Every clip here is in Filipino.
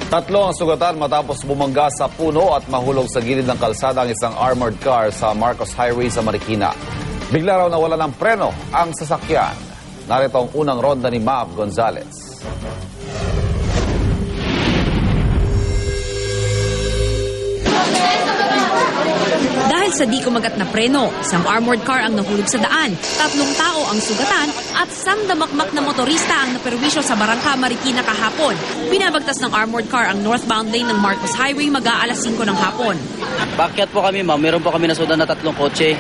Tatlo ang sugatan matapos bumangga sa puno at mahulog sa gilid ng kalsada ang isang armored car sa Marcos Highway sa Marikina. Bigla raw nawala ng preno ang sasakyan. Narito ang unang ronda ni Mav Gonzalez. Dahil sa di kumagat na preno, isang armored car ang nahulog sa daan, 3 tao ang sugatan at isang damakmak na motorista ang naperwisyo sa Barangka, Marikina kahapon. Binabagtas ng armored car ang northbound lane ng Marcos Highway mag-aalas 5 ng hapon. Bakyat po kami, ma'am. Meron po kami nasudan na 3 kotse.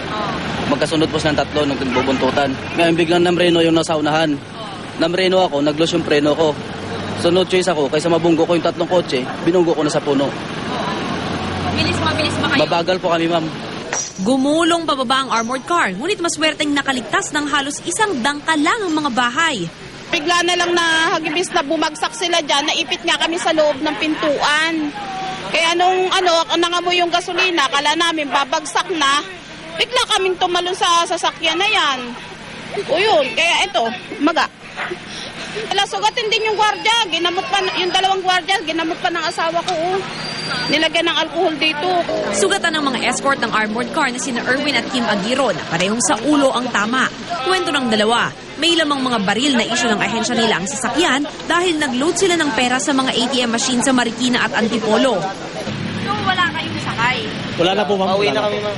Magkasunod po silang 3 nung nagbubuntutan. Ngayon biglang namreno yung nasa unahan. Namreno ako, nag-loss yung preno ko. So no choice ako, kaysa mabunggo ko yung 3 kotse, binunggo ko na sa puno. Mabilis ba kayo? Mabagal po kami, ma'am. Gumulong pababa ang armored car, ngunit maswerteng nakaligtas ng halos isang dangka lang ang mga bahay. Bigla na lang na hagibis na bumagsak sila dyan, naipit nga kami sa loob ng pintuan. Kaya nung nangamoy yung gasolina, kala namin babagsak na, bigla kaming tumalon sa sasakyan na yan. O yun, kaya ito, maga. Wala, sugatin din yung gwardya, ginamot pa, yung 2 gwardya, ginamot pa ng asawa ko. Nilagyan ng alcohol dito. Sugatan ng mga escort ng armored car na sina Erwin at Kim Aguirre na parehong sa ulo ang tama. Kwento ng dalawa, may lamang mga baril na isyu ng ahensya nila ang sasakyan dahil nag-load sila ng pera sa mga ATM machine sa Marikina at Antipolo. So wala kayong sakay? Wala na po, ma'am. Pauwi na kami, ma'am.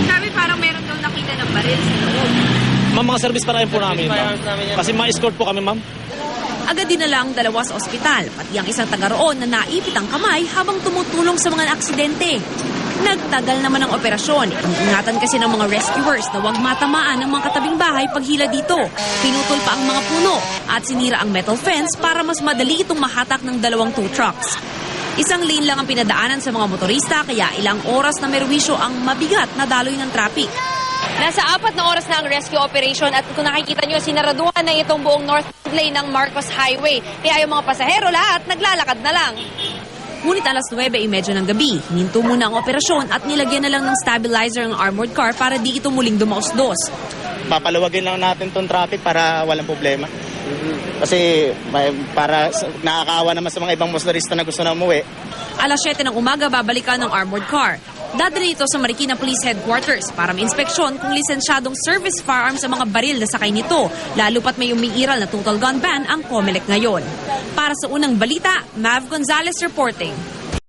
Sabi parang meron daw nakita ng baril sa loob. Ma'am, mga service pa rin po namin, ma'am. Kasi ma-escort po kami, ma'am. Agad dinala ang dalawa sa ospital, pati ang isang taga roon na naipit ang kamay habang tumutulong sa mga aksidente. Nagtagal naman ang operasyon. Ingatan kasi ng mga rescuers na huwag matamaan ang mga katabing bahay paghila dito. Pinutol pa ang mga puno at sinira ang metal fence para mas madali itong mahatak ng 2 tow trucks. Isang lane lang ang pinadaanan sa mga motorista kaya ilang oras na merwisyo ang mabigat na daloy ng traffic. Nasa 4 na oras na ang rescue operation at kung nakikita nyo, sinaraduhan na itong buong north lane ng Marcos Highway. Kaya yung mga pasahero lahat naglalakad na lang. Ngunit alas 9:30 ng gabi, hininto muna ang operasyon at nilagyan na lang ng stabilizer ang armored car para di ito muling dumausdos. Papalawagin lang natin tong traffic para walang problema. Kasi para nakakaawa naman sa mga ibang motorista na gusto na umuwi. Alas 7 ng umaga, babalikan ng armored car. Dadali ito sa Marikina Police Headquarters para ma-inspeksyon kung lisensyadong service firearms sa mga baril na sakay nito, lalo pat may umiiral na total gun ban ang COMELEC ngayon. Para sa unang balita, Mav Gonzalez reporting.